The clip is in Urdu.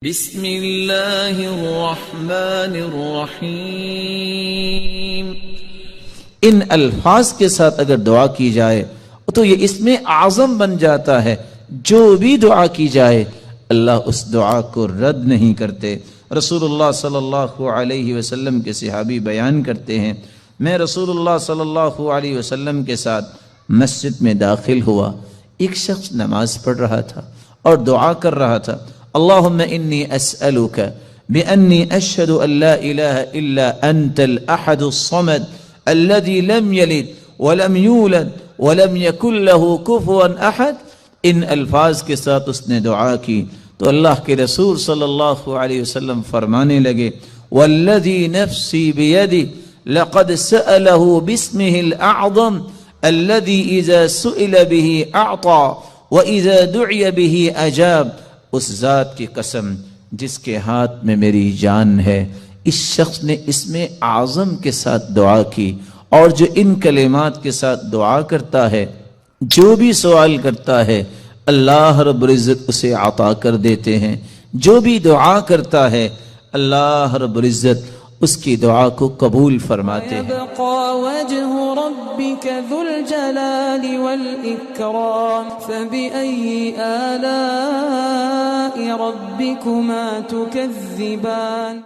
بسم اللہ الرحمن الرحیم۔ ان الفاظ کے ساتھ اگر دعا کی جائے تو یہ اسم اعظم بن جاتا ہے۔ جو بھی دعا کی جائے اللہ اس دعا کو رد نہیں کرتے۔ رسول اللہ صلی اللہ علیہ وسلم کے صحابی بیان کرتے ہیں، میں رسول اللہ صلی اللہ علیہ وسلم کے ساتھ مسجد میں داخل ہوا، ایک شخص نماز پڑھ رہا تھا اور دعا کر رہا تھا، اللہم انی اسألک بأنی اشہد ان لا الہ الا انت الاحد الصمد الذي لم يلد ولم يولد ولم يكن له كفوا احد۔ ان الفاظ کے ساتھ اس نے دعا کی تو اللہ کے رسول صلی اللہ علیہ وسلم فرمانے لگے، والذی نفسی بیدی لقد سأله باسمه الاعظم الذي اذا سئل به اعطى واذا دعی به اجاب۔ اس ذات کی قسم جس کے ہاتھ میں میری جان ہے، اس شخص نے اسم اعظم کے ساتھ دعا کی، اور جو ان کلمات کے ساتھ دعا کرتا ہے، جو بھی سوال کرتا ہے اللہ رب العزت اسے عطا کر دیتے ہیں۔ جو بھی دعا کرتا ہے اللہ رب العزت اس کی دعا کو قبول فرماتے ہیں۔ وَيَبْقَى وَجْهُ رَبِّكَ ذُو الْجَلَالِ وَالْإِكْرَامِ فَبِأَيِّ آلَاءِ رَبِّكُمَا تُكَذِّبَانِ۔